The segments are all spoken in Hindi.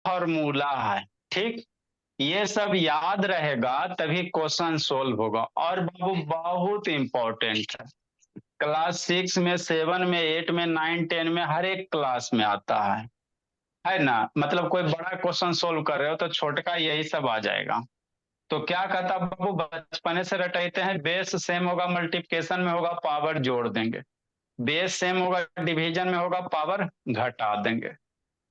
फॉर्मूला है। ठीक, ये सब याद रहेगा तभी क्वेश्चन सोल्व होगा। और बाबू बहुत इंपॉर्टेंट है, क्लास 6 में, 7 में, 8 में, 9, 10 में, हर एक क्लास में आता है ना। मतलब कोई बड़ा क्वेश्चन सोल्व कर रहे हो तो छोटका यही सब आ जाएगा। तो क्या कहता बाबू, बचपने से रटाते हैं, बेस सेम होगा, मल्टीप्लिकेशन में होगा, पावर जोड़ देंगे। बेस सेम होगा, डिवीजन में होगा, पावर घटा देंगे।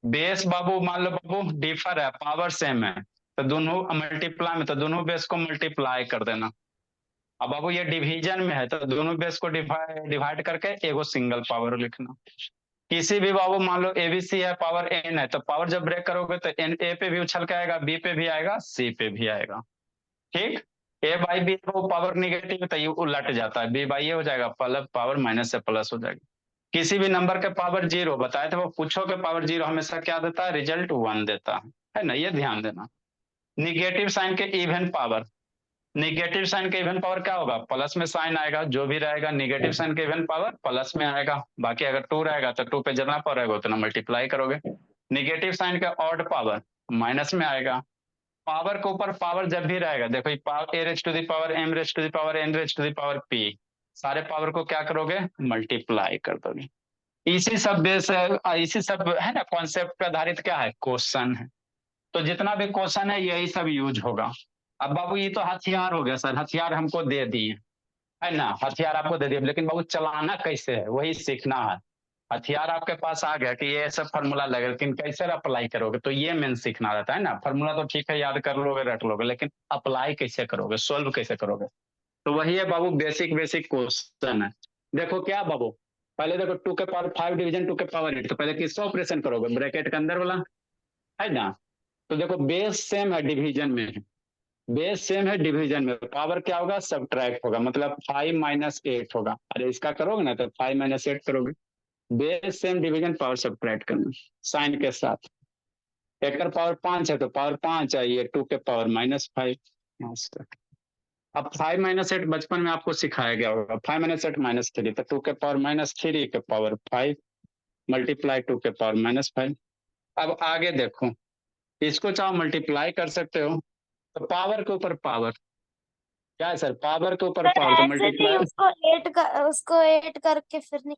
बेस बाबू मान लो बाबू डिफर है, पावर सेम है, तो दोनों मल्टीप्लाई में, तो दोनों बेस को मल्टीप्लाई कर देना। अब बाबू ये डिवीजन में है तो दोनों बेस को डिवाइड डिवाइड करके एगो सिंगल पावर लिखना। किसी भी बाबू मान लो एबीसी है, पावर एन है, तो पावर जब ब्रेक करोगे तो एन ए पे भी उछल के आएगा, बी पे भी आएगा, सी पे भी आएगा। ठीक, ए बाई बी को पावर निगेटिव है तो ये उलट जाता है, बी बाई ए हो जाएगा, प्लस पावर माइनस से प्लस हो जाएगा। किसी भी नंबर के पावर जीरो बताए थे वो, पूछो के पावर जीरो हमेशा क्या देता है, रिजल्ट वन देता है ना, ये ध्यान देना। निगेटिव साइन के इवन पावर, निगेटिव साइन के इवन पावर क्या होगा, प्लस में साइन आएगा, जो भी रहेगा निगेटिव साइन के इवन पावर प्लस में आएगा। बाकी अगर टू रहेगा तो टू पे जितना पावर रहेगा उतना मल्टीप्लाई करोगे। निगेटिव साइन का ऑड पावर माइनस में आएगा। पावर के ऊपर पावर जब भी रहेगा, देखो a raise to the power m raise to the power n raise to the power p, सारे पावर को क्या करोगे, मल्टीप्लाई कर दोगे। इसी सब बेस इसी सब है ना, कॉन्सेप्ट पे आधारित क्या है, क्वेश्चन है। तो जितना भी क्वेश्चन है यही सब यूज होगा। अब बाबू ये तो हथियार हो गया सर, हथियार हमको दे दिए, है ना, हथियार आपको दे दिए, लेकिन बाबू चलाना कैसे है वही सीखना है। हथियार आपके पास आ गया कि ये सब फॉर्मूला लगेगा, लेकिन कैसे अप्लाई करोगे, तो ये मेन सीखना रहता है ना। फॉर्मूला तो ठीक है याद कर लोगे रट लोगे, लेकिन अप्लाई कैसे करोगे, सोल्व कैसे करोगे। तो वही है बाबू, बेसिक बेसिक क्वेश्चन है। देखो क्या बाबू, पहले देखो टू के पावर फाइव डिवीजन टू के पावर एट, तो पहले किसका ऑपरेशन करोगे, ब्रैकेट के अंदर वाला, है ना। तो देखो बेस सेम है, डिवीजन में है, बेस सेम है, डिवीजन में पावर क्या होगा, सब्ट्रैक्ट होगा, मतलब 5 - 8 होगा। अरे इसका करोगे ना तो 5 - 8 करोगे। Base same, division, power subtract करना साइन के साथ। एक का पावर 5 है तो पावर 5 है, ये 2 के पावर -5। अब 5 - 8 बचपन में आपको सिखाया गया होगा, 5 - 8 - 3, तो 2 के पावर -3 के पावर 5 मल्टीप्लाई 2 के पावर -5। अब आगे देखो, इसको चाहो मल्टीप्लाई कर सकते हो, तो पावर के ऊपर पावर, क्या है सर, पावर के ऊपर सर पावर, तो ऐसे नहीं, मल्टीप्लाई। उसको एट करके फिर नहीं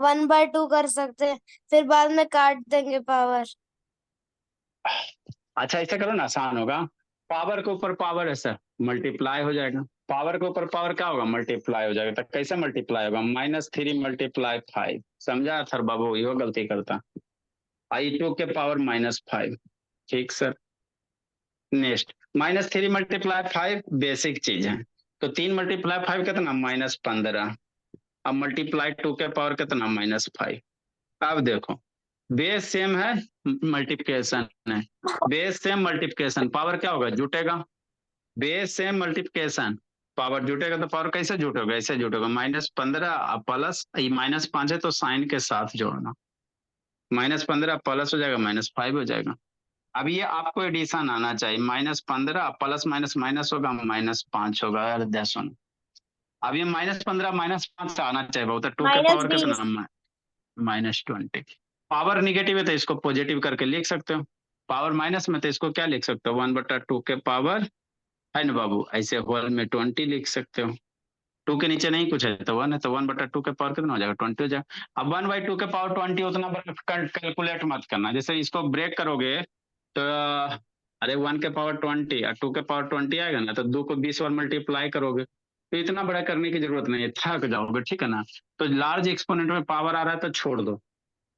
1/2 कर सकते हैं, फिर बाद में काट देंगे पावर। अच्छा ऐसा करो ना, आसान होगा। पावर के ऊपर पावर है सर, मल्टीप्लाई हो जाएगा। पावर के ऊपर पावर क्या होगा, मल्टीप्लाई हो जाएगा। तो कैसे मल्टीप्लाई होगा, -3 × 5। समझा सर बाबू, यो गलती करता। I2 के पावर -5। ठीक सर। नेक्स्ट, -3 × 5 बेसिक चीज है। तो 3 × 5 कितना, -15। अब मल्टीप्लाई 2 के पावर कितना, -5। अब देखो, बेस सेम है, मल्टीप्लिकेशन है। बेस सेम मल्टीप्लिकेशन, पावर क्या होगा, जुटेगा। बेस सेम मल्टीप्लिकेशन, पावर जुटेगा, तो पावर कैसे जुटेगा, ऐसे जुटेगा, -15 प्लस -5 है तो साइन के साथ जोड़ना, -15 प्लस हो जाएगा, -5 हो जाएगा। अब ये आपको एडिशन आना चाहिए, -15 प्लस माइनस माइनस होगा, -5 होगा यार, सुनो। अब ये -15 -5 आना चाहिए बहुत, 2 के पावर -20। कितना, -20। पावर निगेटिव है तो इसको पॉजिटिव करके लिख सकते हो, पावर माइनस में तो इसको क्या लिख सकते हो, 1/2 के पावर, है ना बाबू, ऐसे होल में 20 लिख सकते हो। 2 के नीचे नहीं कुछ है तो 1 है, तो 1/2 के पावर कितना हो जाएगा, 20 हो जाएगा। अब 1/2 के पावर 20 उतना बड़ा कैलकुलेट मत करना, जैसे इसको ब्रेक करोगे तो अरे 1 के पावर 20 और 2 के पावर 20 आएगा ना, तो 2 को 20 बार मल्टीप्लाई करोगे, तो इतना बड़ा करने की जरूरत नहीं है, थक जाओगे, ठीक है ना। तो लार्ज एक्सपोनेंट में पावर आ रहा है तो छोड़ दो।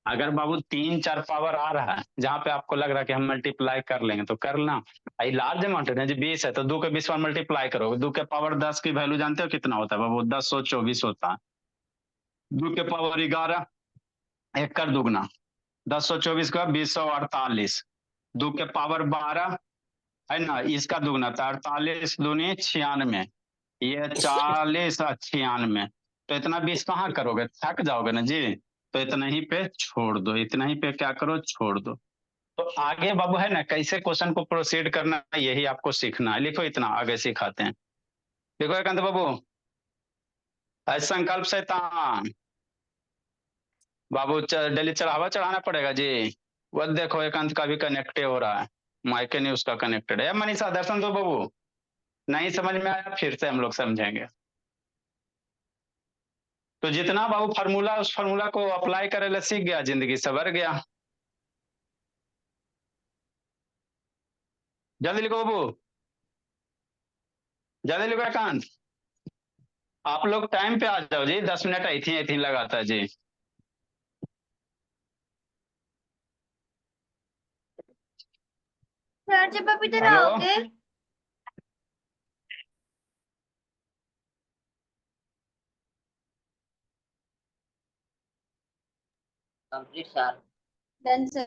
अगर बाबू 3 4 पावर आ रहा है जहां पे आपको लग रहा है कि हम मल्टीप्लाई कर लेंगे तो कर लेना। लार्ज अमाउंट है जी, 20 है तो 2 के 20 बार मल्टीप्लाई करोगे। 2 के पावर 10 की वैल्यू जानते हो कितना होता है बाबू, 1024 होता है। 2 के पावर 11, एक कर दुगना, 1024 का 2048। 2 के पावर 12, है ना, इसका दुगना था, 48 दूनी 96, ये 40 96। तो इतना 20 कहाँ करोगे, थक जाओगे ना जी। तो इतना ही पे छोड़ दो, इतना ही पे क्या करो, छोड़ दो। तो आगे बाबू है ना, कैसे क्वेश्चन को प्रोसीड करना है यही आपको सीखना है। लिखो, इतना आगे सिखाते हैं। देखो एकांत बाबू, संकल्प शैतान बाबू, डेली चढ़ावा चढ़ाना पड़ेगा जी। वो देखो एकांत का भी कनेक्ट हो रहा है, माइके न्यूज का कनेक्टेड है। मनीषा दर्शन दो बाबू, नहीं समझ में आया फिर से हम लोग समझेंगे। तो जितना बाबू फार्मूला, उस फार्मूला को अप्लाई करे ले सीख गया, जिंदगी सवर गया। जल्दी लिखो बाबू, जल्दी लिखो एकांत। आप लोग टाइम पे आ जाओ जी, 10 मिनट आई थी लगाता है जी। सर जब आप इधर हेलो, आओगे। Complete sir. Done sir.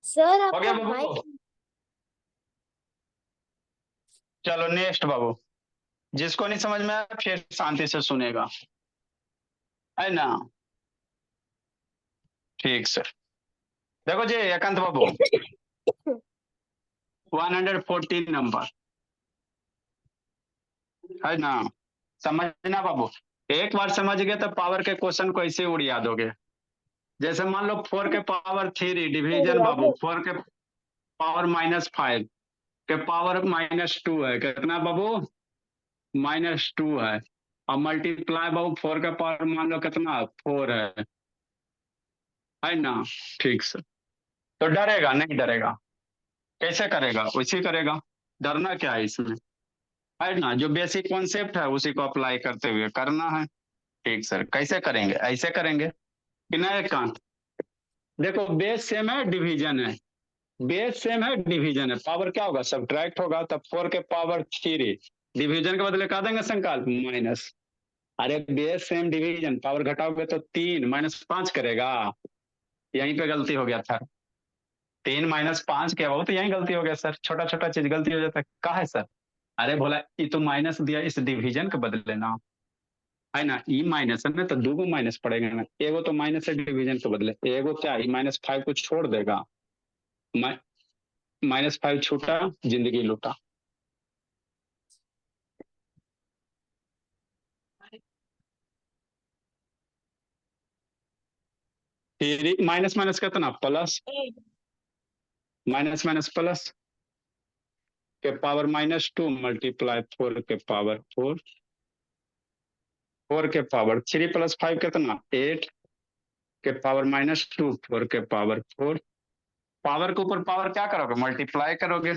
Sir हो गया आपका बाबू? माइक। चलो नेक्स्ट बाबू, जिसको नहीं समझ में आया फिर शांति से सुनेगा, है ना? ठीक सर। देखो जी एकांत बाबू, 114 नंबर है ना, समझना बाबू। एक बार समझ गए तो पावर के क्वेश्चन को ऐसे उड़िया दोगे। जैसे मान लो 4 के पावर 3 डिवीजन बाबू, 4 के पावर -5 के पावर -2 है, कितना बाबू? -2 है। और मल्टीप्लाई बाबू 4 का पावर मान लो कितना 4 है ना? ठीक सर। तो डरेगा नहीं? डरेगा कैसे करेगा? उसी करेगा, डरना क्या है इसमें, है ना? जो बेसिक कॉन्सेप्ट है उसी को अप्लाई करते हुए करना है। ठीक सर, कैसे करेंगे? ऐसे करेंगे कि ना एकांत, देखो बेस सेम है, डिवीजन है, बेस सेम है, डिवीजन है, पावर क्या होगा? सब्ट्रैक्ट होगा, तब 4 के पावर 3 डिवीजन के बदले कहा देंगे संकल्प माइनस। अरे बेस सेम डिवीजन, पावर घटाओगे तो 3 -5 करेगा, यहीं पे गलती हो गया था। 3 - 5 क्या हो, तो यही गलती हो गया सर, छोटा छोटा चीज गलती हो जाता है, कहा है सर? अरे बोला ये तो माइनस दिया इस डिवीजन के बदले ना, है ना? ई माइनस है ना, तो दो माइनस पड़ेगा ना, एगो तो माइनस है डिवीजन के बदले, एगो क्या -5 को छोड़ देगा, -5 छूटा, जिंदगी लूटा। फिर माइनस माइनस कितना प्लस, माइनस माइनस प्लस के पावर -2 मल्टीप्लाई 4 के पावर 4, 4 के पावर 3 + 5 कितना 8 के पावर -2, 4 के पावर 4। पावर के ऊपर पावर क्या करोगे? मल्टीप्लाई करोगे।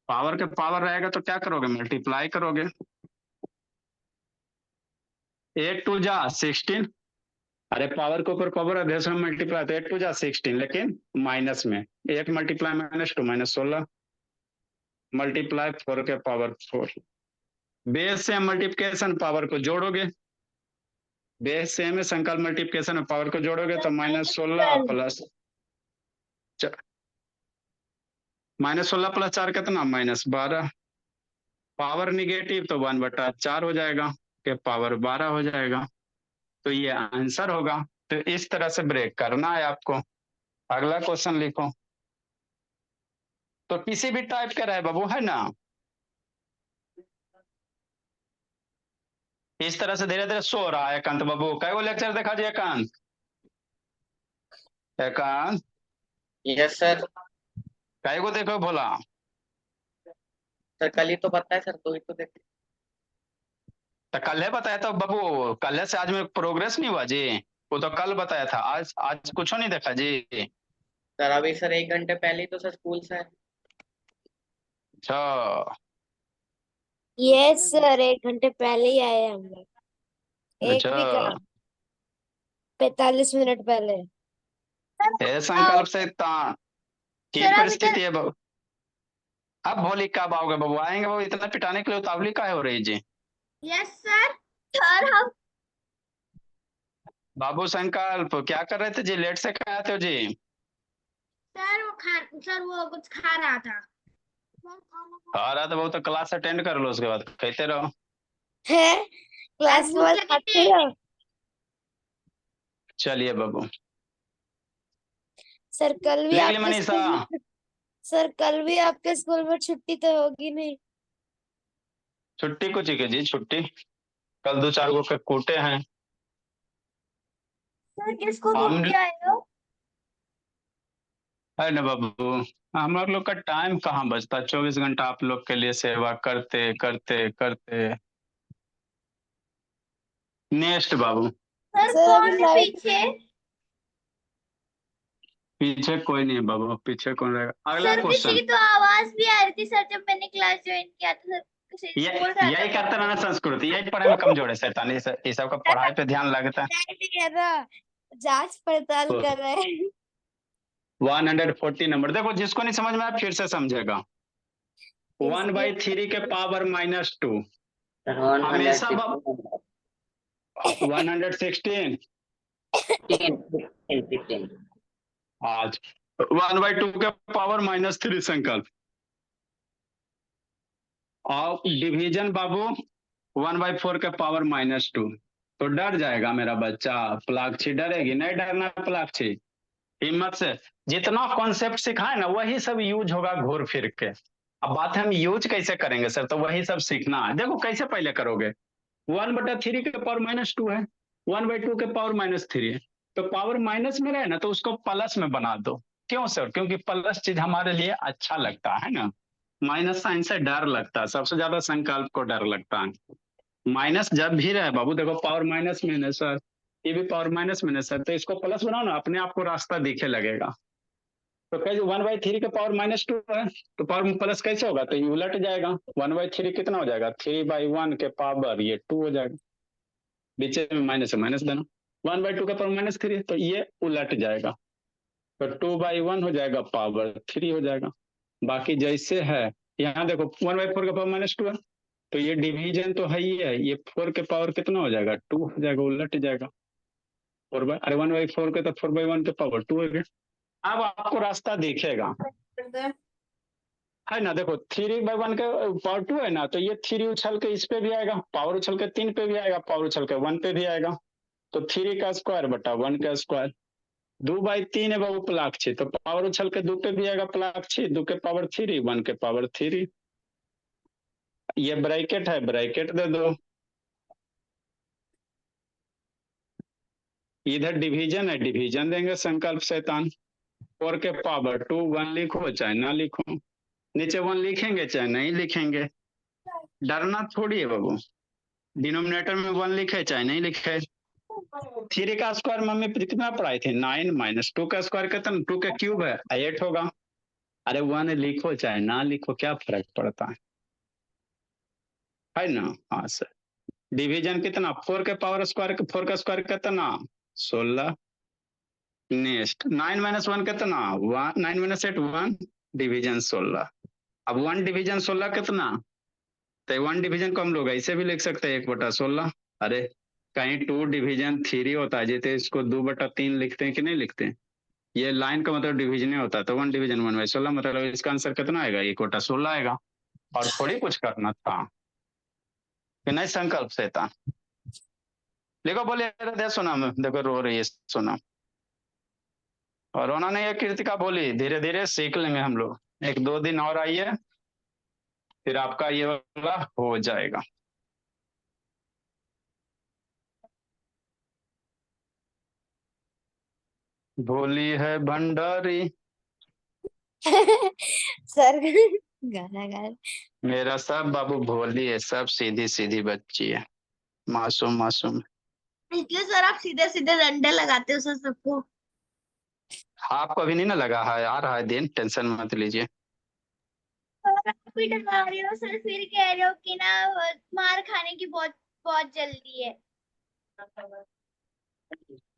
पावर के पावर रहेगा तो क्या करोगे? मल्टीप्लाई करोगे। 8 2 जा 16, अरे पावर के ऊपर पावर अध्यक्ष में मल्टीप्लाई, तो 8 2 जा 16, लेकिन माइनस में 8 मल्टीप्लाई -2 -16 मल्टीप्लाई 4 के पावर 4। बेस से मल्टीप्लिकेशन पावर को जोड़ोगे, बेस से में संकल्प मल्टीप्लिकेशन में पावर को जोड़ोगे तो -16 प्लस -16 + 4 कितना -12, पावर निगेटिव तो 1/4 हो जाएगा, के पावर 12 हो जाएगा, तो ये आंसर होगा। तो इस तरह से ब्रेक करना है आपको। अगला क्वेश्चन लिखो, तो किसी भी टाइप का रहे बाबू, है ना, इस तरह से धीरे धीरे सो रहा है एकांत बाबू। कई वो लेक्चर देखा जी एकांत? एकांत यस सर। कई को देखो भोला? सर कल ही तो बताया सर, तो ही तो देखे। तो कल है बताया था बाबू, कल से आज में प्रोग्रेस नहीं हुआ जी, वो तो कल बताया था, आज आज कुछ नहीं देखा जी। सर अभी सर 1 घंटे पहले ही तो सर स्कूल से आए। अच्छा ये सर 1 घंटे पहले ही आए हम लोग। एक अच्छा। भी कहा, 45 मिनट पहले। ये संकल्प से की सर आप परिस्थिति है बाबू। अब होली कब आओगे बाबू? आएंगे बाबू, इतना पिटाने के लिए उतावली काहे हो रही जी? Yes sir. सर हम बाबू संकल्प क्या कर रहे थे जी? लेट से कहे आते हो जी? सर वो कुछ खा रहा था। आ रहा था बाबू, तो क्लास अटेंड कर लो, उसके बाद कहते रहो। है क्लास के बाद खाते हो? चलिए बाबू। सर कल भी लिख ली आपके मनीषा? स्कूल में सर कल भी आपके स्कूल में छुट्टी तो होगी नहीं? छुट्टी कुछ ही की जी, छुट्टी कल 2-4 गो के कूटे हैं सर किसको हम। घूम के आए हो? है ना बाबू, हम लोग का टाइम कहाँ बचता, 24 घंटा आप लोग के लिए सेवा करते करते करते। नेक्स्ट बाबू। सर कौन है पीछे? पीछे कोई नहीं है बाबू, पीछे कौन रहेगा? अगला सर किसी क्वेश्चन। की तो आवाज भी आ रही थी सर जब मैंने क्लास ज्वाइन किया था। सर किसी ये बोल रहा यही था। करते रहना, संस्कृति यही पढ़ाई में कमजोर है शैतानी, ये सब का पढ़ाई पे ध्यान लगता है। नहीं है ना, जांच पड़ताल कर रहे हैं। 140 नंबर। देखो जिसको नहीं समझ में आया फिर से समझेगा। 1/3 के पावर -2 सर हमेशा 116 116 16 आज 1/2 के पावर -3 संकल्प और डिवीजन बाबू 1/4 के पावर -2। तो डर जाएगा मेरा बच्चा। प्लाक्षी डरेगी नहीं? डरना प्लाक्षी, हिम्मत से। जितना कॉन्सेप्ट सिखाए ना वही सब यूज होगा घूर फिर के। अब बात है हम यूज कैसे करेंगे सर, तो वही सब सीखना है। देखो कैसे पहले करोगे, 1/3 के पावर -2 है, 1/2 के पावर -3 है, तो पावर माइनस में रहे ना तो उसको प्लस में बना दो। क्यों सर? क्योंकि प्लस चीज हमारे लिए अच्छा लगता है ना। माइनस साइन से डर लगता है, सबसे ज्यादा संकल्प को डर लगता है। माइनस जब भी रहे बाबू, देखो पावर माइनस में है सर, ये भी पावर माइनस में है सर, तो इसको प्लस बनाओ ना, अपने आप को रास्ता दिखे लगेगा। तो कैसे 1/3 के पावर -2 है, तो पावर प्लस कैसे होगा? तो ये उलट जाएगा। 1/3 कितना हो जाएगा? 3/1 के पावर ये 2 हो जाएगा, बीच में माइनस है माइनस देना। 1/2 का पावर -3 है तो ये उलट जाएगा, तो 2/1 हो जाएगा, पावर 3 हो जाएगा। बाकी जैसे है यहाँ देखो 1/4 का पावर -2 है, तो ये डिवीजन तो है ही है, ये 4 के पावर कितना हो जाएगा? 2 हो जाएगा, उलट जाएगा। 1/4 के तो 4/1 के पावर 2 हो गया। अब आपको रास्ता दिखेगा, है ना? देखो 3/1 के पावर 2 है ना, तो ये 3 उछल के इस पे भी आएगा, पावर उछल के 3 पे भी आएगा, पावर उछल के 1 पे भी आएगा, तो 3 का स्क्वायर बटा 1 का स्क्वायर। 2/3 है बाबू प्लाक्षी, तो पावर उछल के 2 पे भी आएगा प्लाक्षी, 2 के पावर 3, 1 के पावर 3। ये ब्रैकेट है, ब्रैकेट दे दो। इधर डिवीजन है, डिवीजन देंगे संकल्प शैतान। 4 के पावर 2, 1 लिखो चाहे ना लिखो, नीचे 1 लिखेंगे चाहे नहीं लिखेंगे, डरना थोड़ी है बाबू। डिनोमिनेटर में 1 लिखे चाहे नहीं लिखे। 3 का स्क्वायर मम्मी कितना पढ़ाई थे? 9 -2 का स्क्वायर कितना? 2 का क्यूब है 8 होगा। अरे 1 लिखो चाहे ना लिखो, क्या फर्क पड़ता है ना? हाँ सर। डिवीजन कितना? 4 के पावर स्क्वायर, 4 का स्क्वायर कितना? 16। नेक्स्ट 9 - 1 कितना? 9 - 8 1, डिवीजन 16। अब 1 डिवीजन 16 कितना? तो 1 डिवीजन को हम लोग ऐसे भी लिख सकते हैं 1/16। अरे कहीं 2 डिवीजन 3 होता है, जैसे इसको 2/3 लिखते हैं कि नहीं लिखते हैं? ये लाइन का मतलब डिवीजन होता है, तो 1 डिवीजन 1/16, मतलब इसका आंसर कितना आएगा? 1/16 आएगा। और थोड़ी कुछ करना था कि नहीं संकल्प शैतान? देखो बोले दे सोना में, देखो रो रही है सोना। और उन्होंने ये कृतिका बोली धीरे धीरे सीख लेंगे हम लोग, 1-2 दिन और आइए फिर आपका ये वाला हो जाएगा। भोली है भंडारी, सर गाना गा रहे। मेरा सब बाबू भोली है, सब सीधी सीधी बच्ची है, मासूम मासूम। इसलिए सर आप सीधे सीधे डंडे लगाते हो सर सबको। आपको अभी नहीं ना लगा है, आ रहा है दिन, टेंशन मत लीजिए। और आप भी डरा रहे हो सर, फिर कह रहे हो कि ना मार खाने की बहुत बहुत जल्दी है।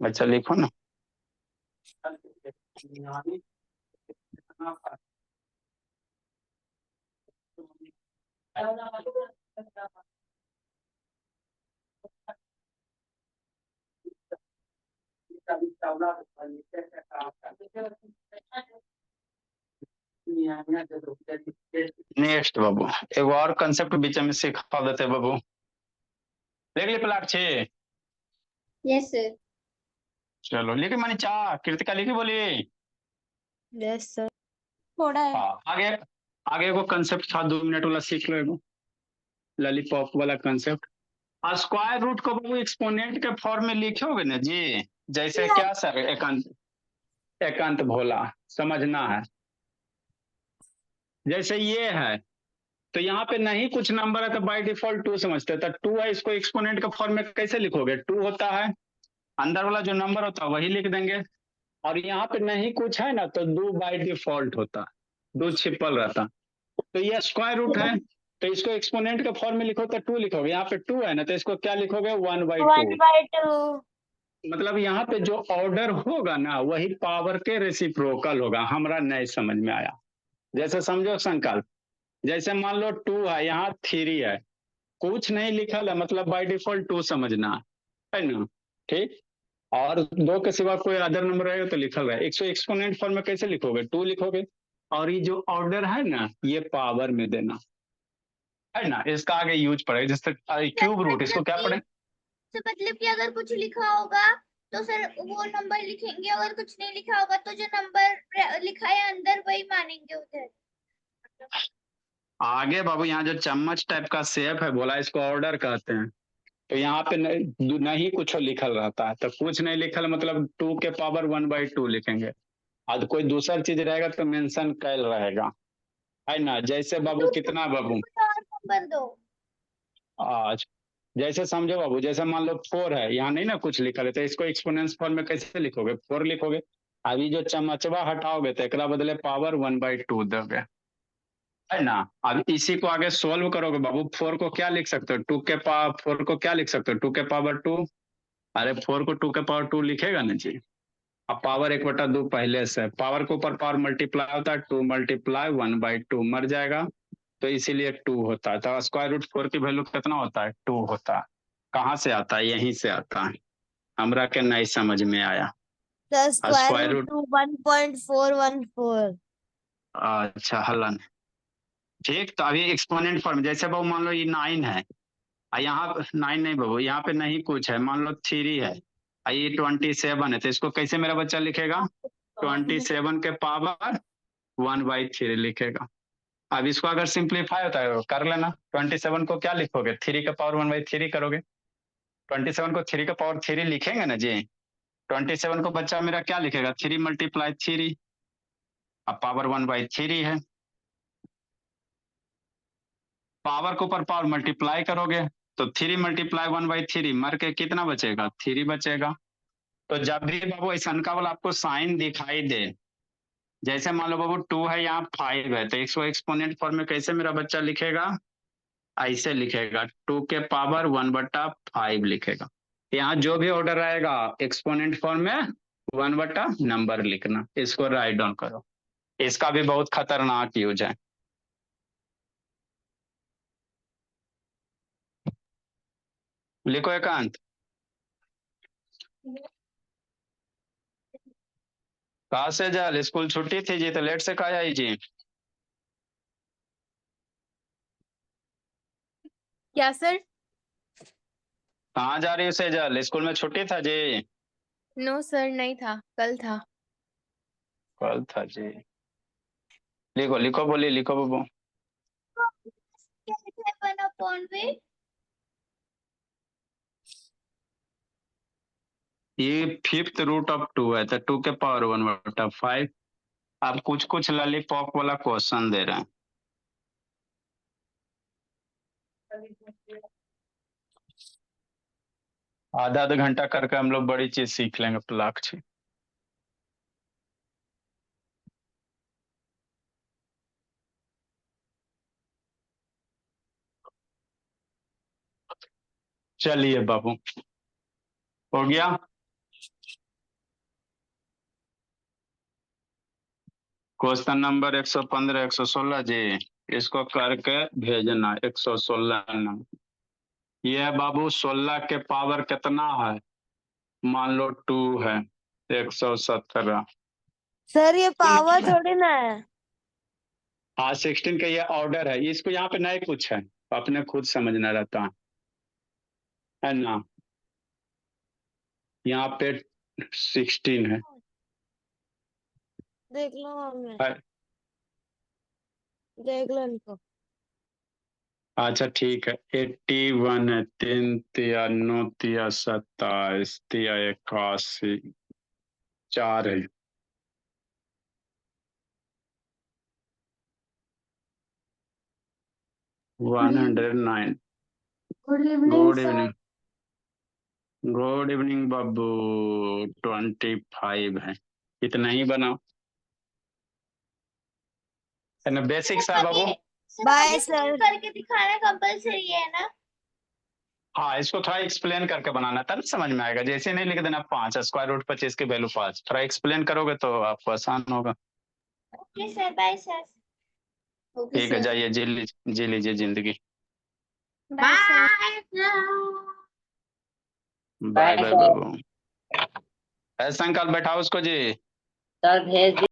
अच्छा लिखो ना। नेक्स्ट बाबू, एगो और कंसेप्ट बीच में सिखा देते बाबू। लिख ली प्लाट छे। Yes sir. चलो लिखी मानी चा, कृतिका लिखी बोली। Yes sir. थोड़ा है। हाँ आगे, आगे एगो कंसेप्ट था 2 मिनट वाला, सीख लो एगो लॉलीपॉप वाला कंसेप्ट। स्क्वायर रूट को बाबू एक्सपोनेंट के फॉर्म में लिखोगे ना जी, जैसे क्या सर, एकांत, एकांत भोला, समझना है। जैसे ये है तो यहाँ पे नहीं कुछ नंबर है तो बाय डिफॉल्ट 2 समझते हैं, तो 2 है, इसको एक्सपोनेंट के फॉर्म में कैसे लिखोगे, 2 होता है, अंदर वाला जो नंबर होता है वही लिख देंगे। और यहाँ पे नहीं कुछ है ना तो 2 बाय डिफॉल्ट होता, 2 छिपल रहता। तो ये स्क्वायर रूट है, तो इसको एक्सपोनेंट के फॉर्म में लिखो तो 2 लिखोगे, यहाँ पे 2 है ना तो इसको क्या लिखोगे 1/2। 1/2। मतलब यहाँ पे जो ऑर्डर होगा ना वही पावर के रेसिप्रोकल होगा। हमरा नहीं समझ में आया, जैसे समझो संकल्प, जैसे मान लो 2 है, यहाँ 3 है, कुछ नहीं लिखल है, मतलब बाय डिफॉल्ट 2 समझना है ना, ठीक। और 2 के सिवा कोई अदर नंबर रहेगा तो लिखल रहा है, इसको एक्सपोनेंट फॉर्म में कैसे लिखोगे, 2 लिखोगे। और ये जो ऑर्डर है ना ये पावर में देना है ना, इसका आगे यूज पड़ेगा, जैसे क्यूब रूट, इसको क्या पढ़े। तो मतलब कि अगर कुछ लिखा होगा तो सर वो नंबर लिखेंगे, अगर कुछ नहीं लिखा होगा तो जो नंबर लिखा है अंदर वही मानेंगे उधर। आगे बाबू यहाँ जो चम्मच टाइप का शेप है बोला, इसको ऑर्डर कहते हैं। तो यहाँ पे नहीं कुछ लिखल रहता है, तो कुछ नहीं लिखल मतलब 2 के पावर 1/2 लिखेंगे। और कोई दूसरा चीज रहेगा तो मेंशन कैल रहेगा, है ना। जैसे बाबू कितना बाबू, और नंबर दो। आज जैसे समझो बाबू, जैसे मान लो 4 है, यहाँ नहीं ना कुछ लिखा है, तो इसको एक्सपोनेंस फॉर्म में कैसे लिखोगे, 4 लिखोगे। अभी जो चमचवा हटाओगे तो एक बदले पावर 1/2 दोगे, है ना। अब इसी को आगे सोल्व करोगे बाबू, 4 को क्या लिख सकते हो, 2 के पावर 4 को क्या लिख सकते हो, 2 के पावर 2। अरे 4 को 2 के पावर 2 लिखेगा ना जी। अब पावर 1/2 पहले से, पावर के ऊपर पावर मल्टीप्लाई होता है, 2 मल्टीप्लाई 1/2 मर जाएगा, तो इसीलिए 2 होता है। तो स्क्वायर रूट 4 की वैल्यू कितना होता है, 2 होता है। कहाँ से आता है, यहीं से आता है। हमरा के नहीं समझ में आया। The square square root root, to 1.414. अच्छा हलन, ठीक। तो अभी एक्सपोनेंट फॉर्म, जैसे बाबू मान लो ये 9 है, यहाँ 9 नहीं बाबू, यहाँ पे नहीं कुछ है, मान लो 3 है, ये 27 है, तो इसको कैसे मेरा बच्चा लिखेगा, 27 के पावर 1/3 लिखेगा। अब इसको अगर सिंप्लीफाई होता है कर लेना, 27 को क्या लिखोगे, 3 के पावर 1/3 करोगे। 27 को 3 के पावर 3 लिखेंगे ना जी, 27 को बच्चा मेरा क्या लिखेगा, 3 × 3, अब पावर 1/3 है। पावर के ऊपर पावर मल्टीप्लाई करोगे तो 3 × 1/3 मर के कितना बचेगा, 3 बचेगा। तो जब भी बाबू ऐसा वाला आपको साइन दिखाई दे, जैसे मान लो बाबू 2 है, यहाँ 5 है, तो इसको एक्सपोनेंट फॉर्म में कैसे मेरा बच्चा लिखेगा, ऐसे लिखेगा, 2 के पावर 1/5 लिखेगा। यहाँ जो भी ऑर्डर आएगा एक्सपोनेंट फॉर्म में 1/नंबर लिखना, इसको राइट डाउन करो। इसका भी बहुत खतरनाक यूज है। लिखो एकांत, कहा से जल, स्कूल छुट्टी थी जी तो लेट से कहा आई जी। क्या सर? कहाँ जा रही हो सेजल, स्कूल में छुट्टी था जी। नो सर, नहीं था, कल था। कल था जी। लिखो लिखो बोली, लिखो बाबू। क्या लिखा है 1/, ये 5th रूट ऑफ 2 है, तो 2 के पावर 1/5। अब कुछ कुछ लॉलीपॉप वाला क्वेश्चन दे रहे हैं। आधा आधा घंटा करके हम लोग बड़ी चीज सीख लेंगे, प्लाक छी। चलिए बाबू, हो गया। क्वेश्चन नंबर 115 116 जी, इसको करके भेजना 116 नंबर। ये है बाबू 16 के पावर कितना है, मान लो 2 है, 117। सर ये पावर थोड़ी ना है। हाँ 16 का ये ऑर्डर है, इसको यहाँ पे नहीं पूछा है, अपने खुद समझना रहता है ना। यहाँ पे 16 है। देख लो मम्मी, है। देख लो इनको। अच्छा ठीक है, 81 है, 3 तिया 9 तिया 27 तिया 81, 4 है। Good 109। Evening good sir. Evening. Good evening बाबू, 25 है, इतना ही बनाओ, है ना, बेसिक्स है बाबू। Bye sir sir. करके दिखाना कंपलसरी है ना? हाँ इसको थोड़ा एक्सप्लेन करके बनाना, तब समझ में आएगा, जैसे नहीं लिख देना 5 स्क्वायर रूट 25 की वैल्यू 5, थोड़ा एक्सप्लेन करोगे तो आपको आसान होगा। Okay sir, bye sir. Okay ठीक है, सर। जाइए जी लीजिए जिंदगी। Bye sir. Bye bye bye sir. बाबू। ऐसा अंकल बैठाओ उसको जी। सर भेज